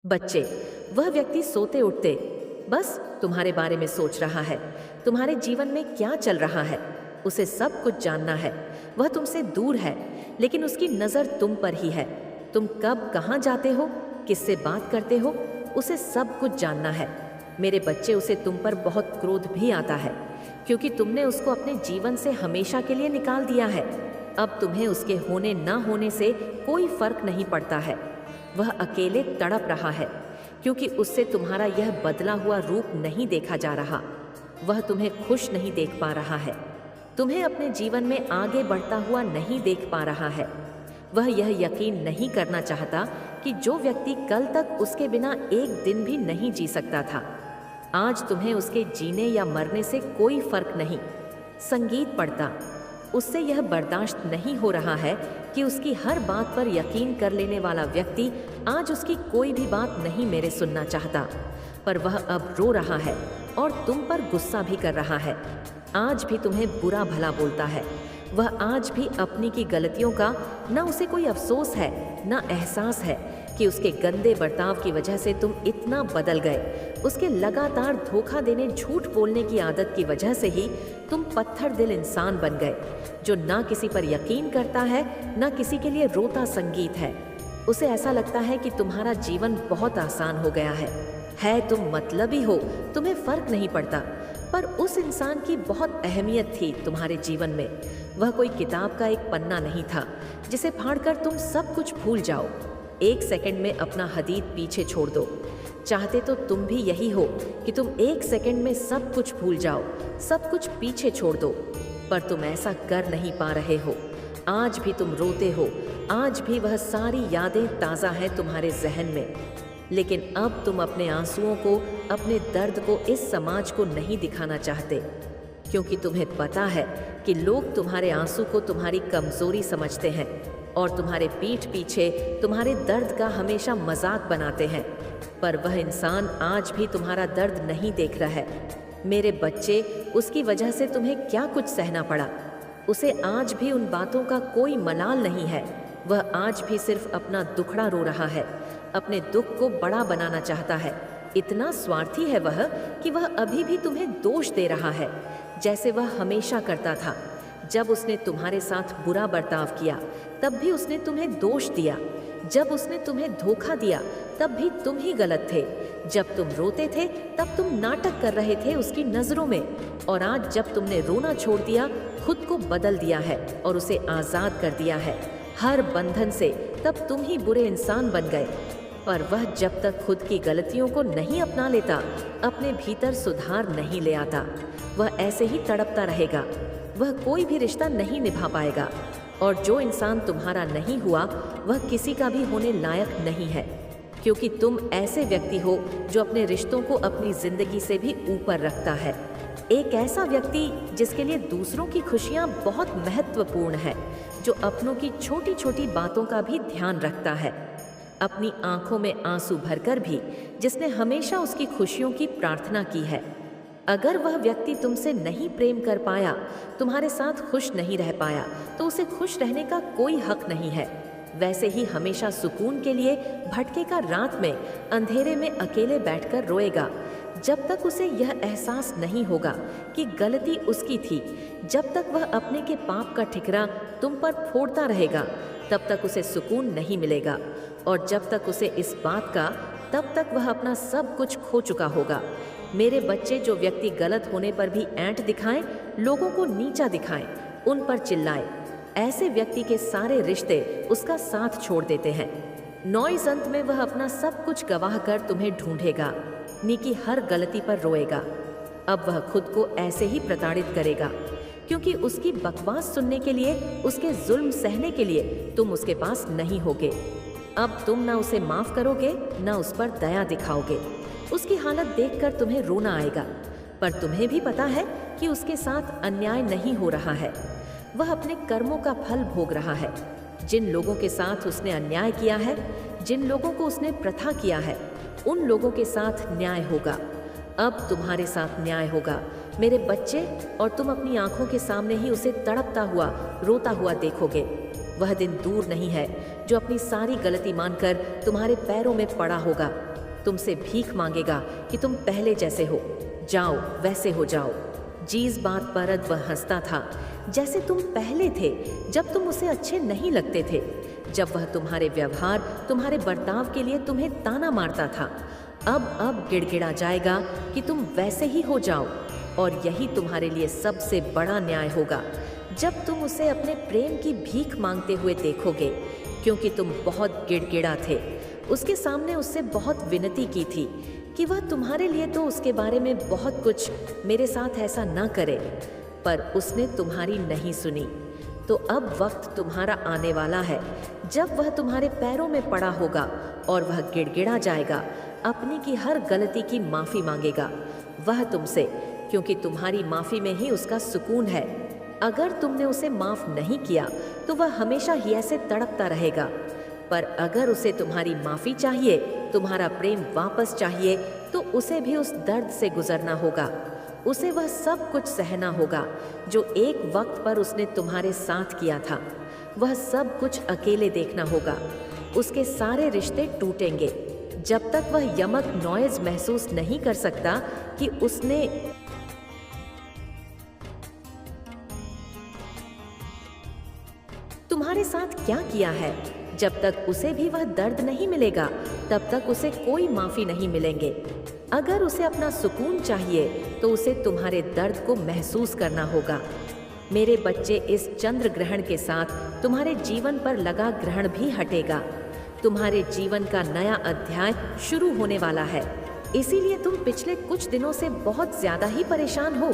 बच्चे, वह व्यक्ति सोते उठते बस तुम्हारे बारे में सोच रहा है, तुम्हारे जीवन में क्या चल रहा है, उसे सब कुछ जानना है। वह तुमसे दूर है, लेकिन उसकी नज़र तुम पर ही है। तुम कब कहाँ जाते हो, किससे बात करते हो, उसे सब कुछ जानना है। मेरे बच्चे, उसे तुम पर बहुत क्रोध भी आता है, क्योंकि तुमने उसको अपने जीवन से हमेशा के लिए निकाल दिया है। अब तुम्हें उसके होने ना होने से कोई फर्क नहीं पड़ता है। वह अकेले तड़प रहा है, क्योंकि उससे तुम्हारा यह बदला हुआ रूप नहीं देखा जा रहा। वह तुम्हें खुश नहीं देख पा रहा है, तुम्हें अपने जीवन में आगे बढ़ता हुआ नहीं देख पा रहा है। वह यह यकीन नहीं करना चाहता कि जो व्यक्ति कल तक उसके बिना एक दिन भी नहीं जी सकता था, आज तुम्हें उसके जीने या मरने से कोई फर्क नहीं। संगीत पढ़ता, उससे यह बर्दाश्त नहीं हो रहा है कि उसकी हर बात पर यकीन कर लेने वाला व्यक्ति आज उसकी कोई भी बात नहीं मेरे सुनना चाहता। पर वह अब रो रहा है और तुम पर गुस्सा भी कर रहा है। आज भी तुम्हें बुरा भला बोलता है। वह आज भी अपनी की गलतियों का न उसे कोई अफसोस है, न एहसास है कि उसके गंदे बर्ताव की वजह से तुम इतना बदल गए। उसके लगातार धोखा देने, झूठ बोलने की आदत की वजह से ही तुम पत्थर दिल इंसान बन गए, जो ना किसी पर यकीन करता है, ना किसी के लिए रोता संगीत है। उसे ऐसा लगता है कि तुम्हारा जीवन बहुत आसान हो गया है तुम मतलबी हो, तुम्हें फर्क नहीं पड़ता। पर उस इंसान की बहुत अहमियत थी तुम्हारे जीवन में। वह कोई किताब का एक पन्ना नहीं था जिसे फाड़कर तुम सब कुछ भूल जाओ। एक सेकंड में अपना हदीद पीछे छोड़ दो। चाहते तो तुम भी यही हो कि तुम एक सेकंड में सब कुछ भूल जाओ, सब कुछ पीछे छोड़ दो, पर तुम ऐसा कर नहीं पा रहे हो। आज भी तुम रोते हो, आज भी वह सारी यादें ताज़ा हैं तुम्हारे जहन में। लेकिन अब तुम अपने आंसुओं को, अपने दर्द को इस समाज को नहीं दिखाना चाहते, क्योंकि तुम्हें पता है कि लोग तुम्हारे आंसू को तुम्हारी कमजोरी समझते हैं और तुम्हारे पीठ पीछे तुम्हारे दर्द का हमेशा मजाक बनाते हैं। पर वह इंसान आज भी तुम्हारा दर्द नहीं देख रहा है। मेरे बच्चे, उसकी वजह से तुम्हें क्या कुछ सहना पड़ा। उसे आज भी उन बातों का कोई मलाल नहीं है। वह आज भी सिर्फ अपना दुखड़ा रो रहा है, अपने दुख को बड़ा बनाना चाहता है। इतना स्वार्थी है वह कि वह अभी भी तुम्हें दोष दे रहा है, जैसे वह हमेशा करता था। जब उसने तुम्हारे साथ बुरा बर्ताव किया, तब भी उसने तुम्हें दोष दिया। जब उसने तुम्हें धोखा दिया, तब भी तुम ही गलत थे। जब तुम रोते थे, तब तुम नाटक कर रहे थे उसकी नजरों में। और आज जब तुमने रोना छोड़ दिया, खुद को बदल दिया है और उसे आजाद कर दिया है हर बंधन से, तब तुम ही बुरे इंसान बन गए। पर वह जब तक खुद की गलतियों को नहीं अपना लेता, अपने भीतर सुधार नहीं ले आता, वह ऐसे ही तड़पता रहेगा। वह कोई भी रिश्ता नहीं निभा पाएगा, और जो इंसान तुम्हारा नहीं हुआ, वह किसी का भी होने लायक नहीं है, क्योंकि तुम ऐसे व्यक्ति हो जो अपने रिश्तों को अपनी जिंदगी से भी ऊपर रखता है। एक ऐसा व्यक्ति जिसके लिए दूसरों की खुशियां बहुत महत्वपूर्ण है, जो अपनों की छोटी छोटी बातों का भी ध्यान रखता है, अपनी आंखों में आंसू भरकर भी, जिसने हमेशा उसकी खुशियों की प्रार्थना की है। अगर वह व्यक्ति तुमसे नहीं प्रेम कर पाया, तुम्हारे साथ खुश नहीं रह पाया, तो उसे खुश रहने का कोई हक नहीं है। वैसे ही हमेशा सुकून के लिए भटकेगा, रात में अंधेरे में अकेले बैठकर रोएगा, जब तक उसे यह एहसास नहीं होगा कि गलती उसकी थी। जब तक वह अपने के पाप का ठिकरा तुम पर फोड़ता रहेगा, तब तक उसे सुकून नहीं मिलेगा। और जब तक उसे इस बात का, तब तक वह अपना सब कुछ खो चुका होगा। मेरे बच्चे, जो व्यक्ति गलत होने पर भी ऐंठ दिखाएं, लोगों को नीचा दिखाएं, उन पर चिल्लाए, ऐसे व्यक्ति के सारे रिश्ते उसका साथ छोड़ देते हैं। नॉइज़ अंत में वह अपना सब कुछ गवाह कर तुम्हें ढूंढेगा, नी हर गलती पर रोएगा। अब वह खुद को ऐसे ही प्रताड़ित करेगा, क्योंकि उसकी बकवास सुनने के लिए, उसके जुल्म सहने के लिए तुम उसके पास नहीं होगे। अब तुम ना उसे माफ करोगे, ना उस पर दया दिखाओगे। उसकी हालत देखकर तुम्हें रोना आएगा, पर तुम्हें भी पता है कि उसके साथ अन्याय नहीं हो रहा है। वह अपने कर्मों का फल भोग रहा है। जिन लोगों के साथ उसने अन्याय किया है, जिन लोगों को उसने प्रथा किया है, उन लोगों के साथ न्याय होगा। अब तुम्हारे साथ न्याय होगा मेरे बच्चे, और तुम अपनी आंखों के सामने ही उसे तड़पता हुआ, रोता हुआ देखोगे। वह दिन दूर नहीं है जो अपनी सारी गलती मानकर तुम्हारे पैरों में पड़ा होगा तुमसे भीख मांगेगा कि तुम पहले जैसे हो जाओ, वैसे हो जाओ। जिस बात पर वह हंसता था, जैसे तुम पहले थे, जब तुम उसे अच्छे नहीं लगते थे, जब वह तुम्हारे व्यवहार, तुम्हारे बर्ताव के लिए तुम्हें ताना मारता था। अब गिड़गिड़ा जाएगा कि तुम वैसे ही हो जाओ। और यही तुम्हारे लिए सबसे बड़ा न्याय होगा जब तुम उसे अपने प्रेम की भीख मांगते हुए देखोगे, क्योंकि तुम बहुत गिड़गिड़ा थे। उसके सामने उससे बहुत विनती की थी कि वह तुम्हारे लिए तो उसके बारे में बहुत कुछ, मेरे साथ ऐसा ना करे, पर उसने तुम्हारी नहीं सुनी। तो अब वक्त तुम्हारा आने वाला है जब वह तुम्हारे पैरों में पड़ा होगा और वह गिड़गिड़ा जाएगा, अपनी की हर गलती की माफ़ी मांगेगा वह तुमसे, क्योंकि तुम्हारी माफ़ी में ही उसका सुकून है। अगर तुमने उसे माफ़ नहीं किया तो वह हमेशा ही ऐसे तड़पता रहेगा, पर अगर उसे तुम्हारी माफ़ी चाहिए, तुम्हारा प्रेम वापस चाहिए, तो उसे भी उस दर्द से गुजरना होगा। उसे वह सब कुछ सहना होगा जो एक वक्त पर उसने तुम्हारे साथ किया था। वह सब कुछ अकेले देखना होगा। उसके सारे रिश्ते टूटेंगे जब तक वह यमक नॉइज महसूस नहीं कर सकता कि उसने तुम्हारे साथ क्या किया है। जब तक उसे भी वह दर्द नहीं मिलेगा, तब तक उसे कोई माफी नहीं मिलेंगे। अगर उसे अपना सुकून चाहिए तो उसे तुम्हारे दर्द को महसूस करना होगा। मेरे बच्चे, इस चंद्र ग्रहण के साथ तुम्हारे जीवन पर लगा ग्रहण भी हटेगा। तुम्हारे जीवन का नया अध्याय शुरू होने वाला है। इसीलिए तुम पिछले कुछ दिनों से बहुत ज्यादा ही परेशान हो।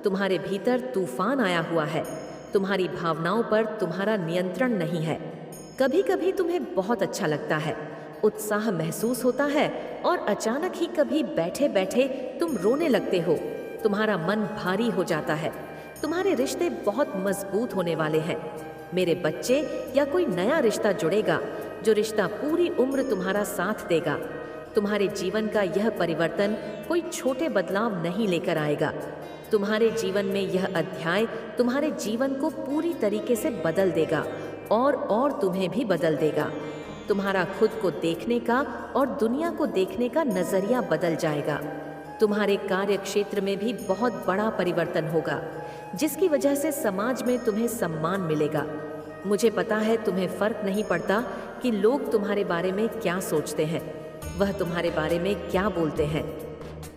तुम्हारे भीतर तूफान आया हुआ है। तुम्हारी भावनाओं पर तुम्हारा नियंत्रण नहीं है। कभी कभी तुम्हें बहुत अच्छा लगता है, उत्साह महसूस होता है, और अचानक ही कभी बैठे बैठे तुम रोने लगते हो। तुम्हारा मन भारी हो जाता है। तुम्हारे रिश्ते बहुत मजबूत होने वाले हैं मेरे बच्चे, या कोई नया रिश्ता जुड़ेगा जो रिश्ता पूरी उम्र तुम्हारा साथ देगा। तुम्हारे जीवन का यह परिवर्तन कोई छोटे बदलाव नहीं लेकर आएगा। तुम्हारे जीवन में यह अध्याय तुम्हारे जीवन को पूरी तरीके से बदल देगा और तुम्हें भी बदल देगा। तुम्हारा खुद को देखने का और दुनिया को देखने का नजरिया बदल जाएगा। तुम्हारे कार्य क्षेत्र में भी बहुत बड़ा परिवर्तन होगा, जिसकी वजह से समाज में तुम्हें सम्मान मिलेगा। मुझे पता है तुम्हें फर्क नहीं पड़ता कि लोग तुम्हारे बारे में क्या सोचते हैं, वह तुम्हारे बारे में क्या बोलते हैं।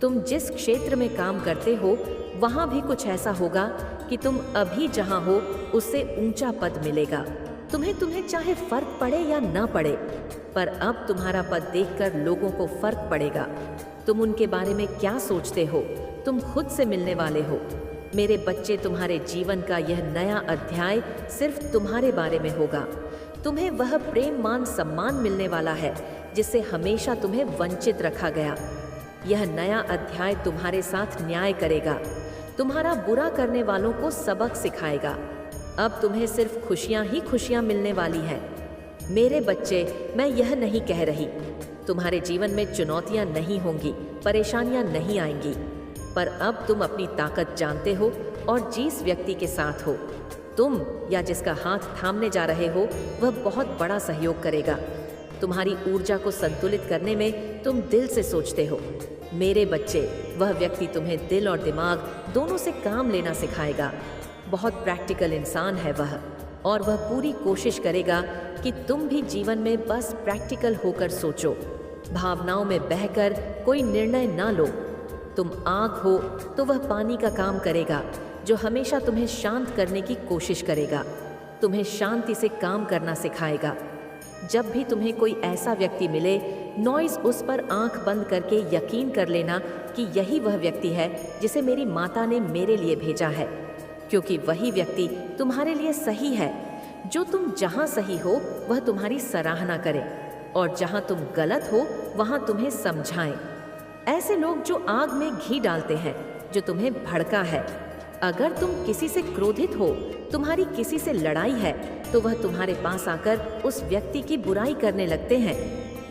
तुम जिस क्षेत्र में काम करते हो वहाँ भी कुछ ऐसा होगा कि तुम अभी जहाँ हो उससे ऊंचा पद मिलेगा। तुम्हें चाहे फर्क पड़े या ना पड़े, पर अब तुम्हारा पद देखकर लोगों को फर्क पड़ेगा। तुम उनके बारे में क्या सोचते हो, तुम खुद से मिलने वाले हो। मेरे बच्चे, तुम्हारे जीवन का यह नया अध्याय सिर्फ तुम्हारे बारे में होगा। तुम्हें वह प्रेम, मान, सम्मान मिलने वाला है जिससे हमेशा तुम्हें वंचित रखा गया। यह नया अध्याय तुम्हारे साथ न्याय करेगा, तुम्हारा बुरा करने वालों को सबक सिखाएगा। अब तुम्हें सिर्फ खुशियां ही खुशियां मिलने वाली हैं। मेरे बच्चे, मैं यह नहीं कह रही तुम्हारे जीवन में चुनौतियां नहीं होंगी, परेशानियां नहीं आएंगी, पर अब तुम अपनी ताकत जानते हो और जिस व्यक्ति के साथ हो तुम या जिसका हाथ थामने जा रहे हो, वह बहुत बड़ा सहयोग करेगा। तुम्हारी ऊर्जा को संतुलित करने में तुम दिल से सोचते हो। मेरे बच्चे, वह व्यक्ति तुम्हें दिल और दिमाग दोनों से काम लेना सिखाएगा। बहुत प्रैक्टिकल इंसान है वह, और वह पूरी कोशिश करेगा कि तुम भी जीवन में बस प्रैक्टिकल होकर सोचो, भावनाओं में बहकर कोई निर्णय ना लो। तुम आग हो तो वह पानी का काम करेगा जो हमेशा तुम्हें शांत करने की कोशिश करेगा, तुम्हें शांति से काम करना सिखाएगा। जब भी तुम्हें कोई ऐसा व्यक्ति मिले, नॉइज उस पर आंख बंद करके यकीन कर लेना कि यही वह व्यक्ति है जिसे मेरी माता ने मेरे लिए भेजा है, क्योंकि वही व्यक्ति तुम्हारे लिए सही है। जो तुम जहाँ सही हो वह तुम्हारी सराहना करे, और जहाँ तुम गलत हो वहाँ तुम्हें समझाएं। ऐसे लोग जो आग में घी डालते हैं, जो तुम्हें भड़का है। अगर तुम किसी से क्रोधित हो, तुम्हारी किसी से लड़ाई है, तो वह तुम्हारे पास आकर उस व्यक्ति की बुराई करने लगते हैं।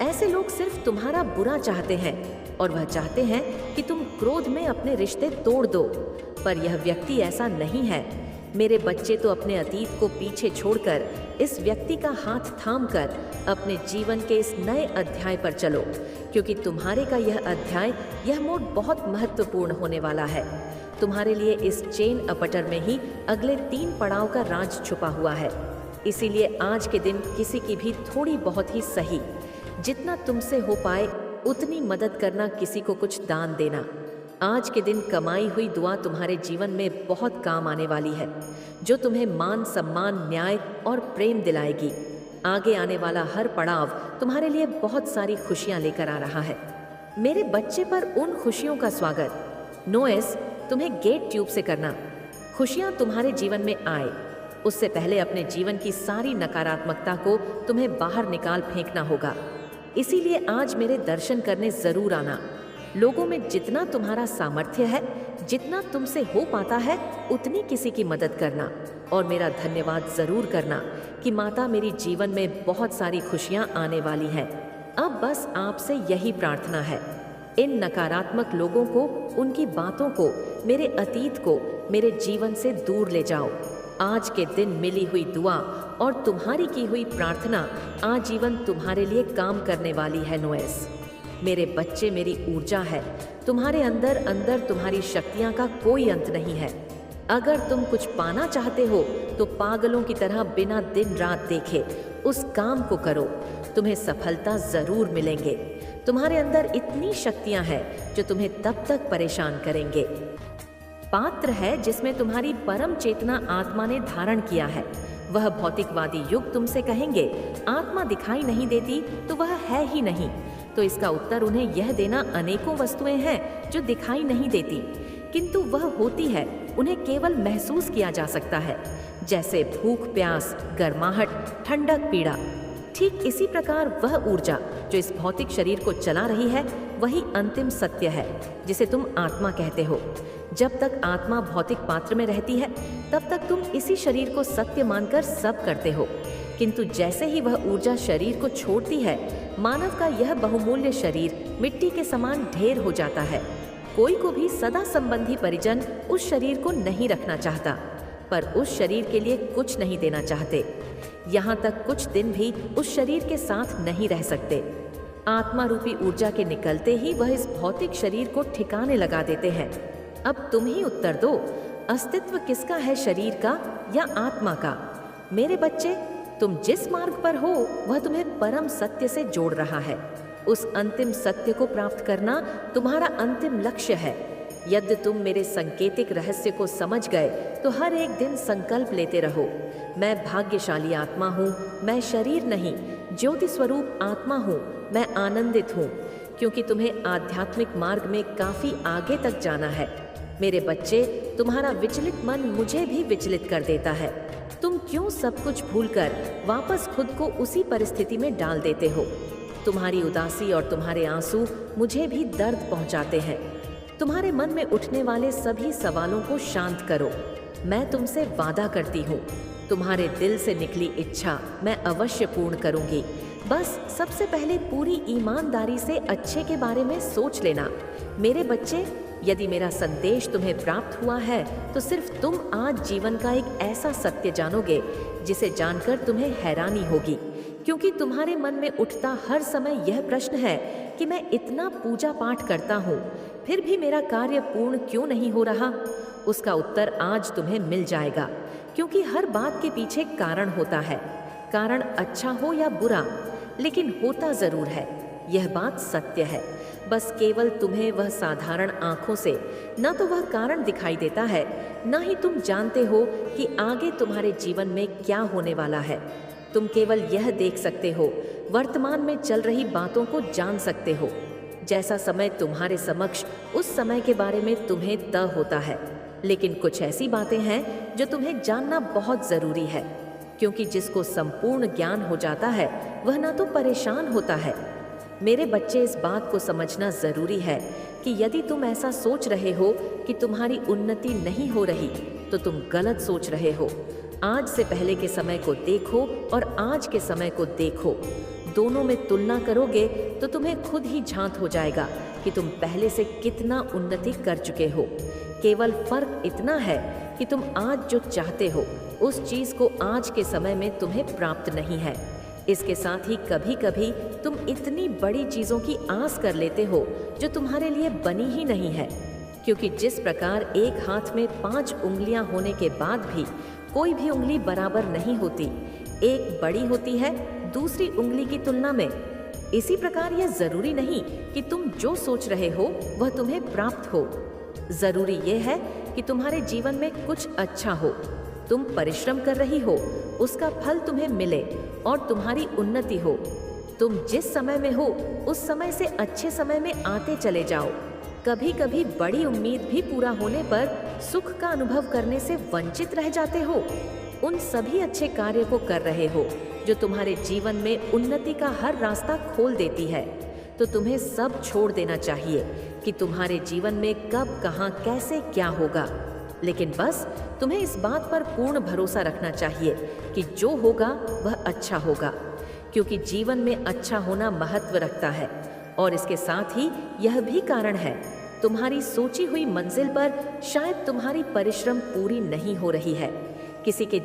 ऐसे लोग सिर्फ तुम्हारा बुरा चाहते हैं, और वह चाहते हैं कि तुम क्रोध में अपने रिश्ते तोड़ दो। पर यह व्यक्ति ऐसा नहीं है। मेरे बच्चे तो अपने अतीत को पीछे छोड़कर इस व्यक्ति का हाथ थामकर अपने जीवन के इस नए अध्याय पर चलो, क्योंकि तुम्हारे का यह अध्याय, यह मोड़ बहुत महत्वपूर्ण होने वाला है। तुम्हारे लिए इस चेन अपटर में ही अगले 3 पड़ाव का राज छुपा हुआ है। इसीलिए आज के दिन किसी की भी थोड़ी बहुत ही सही, जितना तुमसे हो पाए उतनी मदद करना, किसी को कुछ दान देना। आज के दिन कमाई हुई दुआ तुम्हारे जीवन में बहुत काम आने वाली है, जो तुम्हें मान, सम्मान, न्याय और प्रेम दिलाएगी। आगे आने वाला हर पड़ाव तुम्हारे लिए बहुत सारी खुशियां लेकर आ रहा है। मेरे बच्चे पर उन खुशियों का स्वागत नोएस तुम्हें गेट ट्यूब से करना। खुशियां तुम्हारे जीवन में आए उससे पहले अपने जीवन की सारी नकारात्मकता को तुम्हें बाहर निकाल फेंकना होगा। इसीलिए आज मेरे दर्शन करने जरूर आना। लोगों में जितना तुम्हारा सामर्थ्य है, जितना तुमसे हो पाता है, उतनी किसी की मदद करना और मेरा धन्यवाद जरूर करना कि माता, मेरी जीवन में बहुत सारी खुशियां आने वाली हैं। अब बस आपसे यही प्रार्थना है, इन नकारात्मक लोगों को, उनकी बातों को, मेरे अतीत को मेरे जीवन से दूर ले जाओ। आज के दिन मिली हुई दुआ और तुम्हारी की हुई प्रार्थना आजीवन तुम्हारे लिए काम करने वाली है नोएस। मेरे बच्चे, मेरी ऊर्जा है तुम्हारे अंदर, अंदर तुम्हारी शक्तियां का कोई अंत नहीं है। अगर तुम कुछ पाना चाहते हो तो पागलों की तरह बिना दिन रात देखे उस काम को करो, तुम्हें सफलता जरूर मिलेंगे। तुम्हारे अंदर इतनी शक्तियां हैं जो तुम्हें तब तक परेशान करेंगे। पात्र है जिसमें तुम्हारी परम चेतना आत्मा ने धारण किया है। वह भौतिकवादी युग तुमसे कहेंगे आत्मा दिखाई नहीं देती तो वह है ही नहीं। तो इसका उत्तर उन्हें यह देना, अनेकों वस्तुएं हैं जो दिखाई नहीं देती किंतु वह होती है, उन्हें केवल महसूस किया जा सकता है, जैसे भूख, प्यास, गर्माहट, ठंडक, पीड़ा। ठीक इसी प्रकार वह ऊर्जा जो इस भौतिक शरीर को चला रही है, वही अंतिम सत्य है जिसे तुम आत्मा कहते हो। जब तक आत्मा भौतिक पात्र में रहती है तब तक तुम इसी शरीर को सत्य मानकर सब करते हो, किंतु जैसे ही वह ऊर्जा शरीर को छोड़ती है, मानव का यह बहुमूल्य शरीर मिट्टी के समान ढेर हो जाता है। कोई को भी सदा संबंधी परिजन उस शरीर को नहीं रखना चाहता, पर उस शरीर के लिए कुछ नहीं देना चाहते। यहाँ तक कुछ दिन भी उस शरीर के साथ नहीं रह सकते। आत्मा रूपी ऊर्जा के निकलते ही वह इस भौतिक शरीर को ठिकाने लगा देते हैं। अब तुम ही उत्तर दो, अस्तित्व किसका है, शरीर का या आत्मा का? मेरे बच्चे, तुम जिस मार्ग पर हो वह तुम्हें परम सत्य से जोड़ रहा है। उस अंतिम सत्य को प्राप्त करना तुम्हारा अंतिम लक्ष्य है। यदि तुम मेरे संकेतिक रहस्य को समझ गए तो हर एक दिन संकल्प लेते रहो, मैं भाग्यशाली आत्मा हूँ, मैं शरीर नहीं, ज्योति स्वरूप आत्मा हूँ, मैं आनंदित हूँ, क्योंकि तुम्हें आध्यात्मिक मार्ग में काफी आगे तक जाना है। मेरे बच्चे, तुम्हारा विचलित मन मुझे भी विचलित कर देता है। तुम क्यों सब कुछ भूलकर वापस खुद को उसी परिस्थिति में डाल देते हो? तुम्हारी उदासी और तुम्हारे आंसू मुझे भी दर्द पहुंचाते हैं। तुम्हारे मन में उठने वाले सभी सवालों को शांत करो। मैं तुमसे वादा करती हूँ, तुम्हारे दिल से निकली इच्छा मैं अवश्य पूर्ण करूँगी। बस सबसे पहले पूरी ईमानदारी से अच्छे के बारे में सोच लेना। मेरे बच्चे, यदि मेरा संदेश तुम्हें प्राप्त हुआ है तो सिर्फ तुम आज जीवन का एक ऐसा सत्य जानोगे जिसे जानकर तुम्हें हैरानी होगी, क्योंकि तुम्हारे मन में उठता हर समय यह प्रश्न है कि मैं इतना पूजा पाठ करता हूँ फिर भी मेरा कार्य पूर्ण क्यों नहीं हो रहा। उसका उत्तर आज तुम्हें मिल जाएगा, क्योंकि हर बात के पीछे कारण होता है। कारण अच्छा हो या बुरा, लेकिन होता जरूर है। यह बात सत्य है। बस केवल तुम्हें वह साधारण आंखों से न तो वह कारण दिखाई देता है, न ही तुम जानते हो कि आगे तुम्हारे जीवन में क्या होने वाला है। तुम केवल यह देख सकते हो, वर्तमान में चल रही बातों को जान सकते हो। जैसा समय तुम्हारे समक्ष, उस समय के बारे में तुम्हें तय होता है। लेकिन कुछ ऐसी बातें हैं जो तुम्हें जानना बहुत जरूरी है, क्योंकि जिसको संपूर्ण ज्ञान हो जाता है वह ना तो परेशान होता है। मेरे बच्चे, इस बात को समझना जरूरी है कि यदि तुम ऐसा सोच रहे हो कि तुम्हारी उन्नति नहीं हो रही तो तुम गलत सोच रहे हो। आज से पहले के समय को देखो और आज के समय को देखो, दोनों में तुलना करोगे तो तुम्हें खुद ही झांत हो जाएगा कि तुम पहले से कितना उन्नति कर चुके हो। केवल फर्क इतना है कि तुम आज जो चाहते हो उस चीज को आज के समय में तुम्हें प्राप्त नहीं है। इसके साथ ही कभी कभी तुम इतनी बड़ी चीजों की आस कर लेते हो जो तुम्हारे लिए बनी ही नहीं है, क्योंकि जिस प्रकार एक हाथ में 5 उंगलियां होने के बाद भी कोई भी उंगली बराबर नहीं होती, एक बड़ी होती है दूसरी उंगली की तुलना में, इसी प्रकार यह जरूरी नहीं कि तुम जो सोच रहे हो वह तुम्हें प्राप्त हो। जरूरी यह है कि तुम्हारे जीवन में कुछ अच्छा हो, तुम परिश्रम कर रही हो, उसका फल तुम्हें मिले और तुम्हारी उन्नति हो। तुम जिस समय में हो उस समय से अच्छे समय में आते चले जाओ। कभी कभी बड़ी उम्मीद भी पूरा होने पर सुख का अनुभव करने से वंचित रह जाते हो। उन सभी अच्छे कार्य को कर रहे हो जो तुम्हारे जीवन में उन्नति का हर रास्ता खोल देती है, तो तुम्हें सब छोड़ देना चाहिए कि तुम्हारे जीवन में कब कहाँ कैसे क्या होगा। लेकिन बस तुम्हें इस बात पर पूर्ण भरोसा रखना चाहिए कि जो होगा वह अच्छा होगा, क्योंकि जीवन में अच्छा होना महत्व रखता है। और इसके साथ ही यह भी कारण है, तुम्हारी सोची हुई मंजिल पर शायद तुम्हारी परिश्रम पूरी नहीं हो रही है। किसी के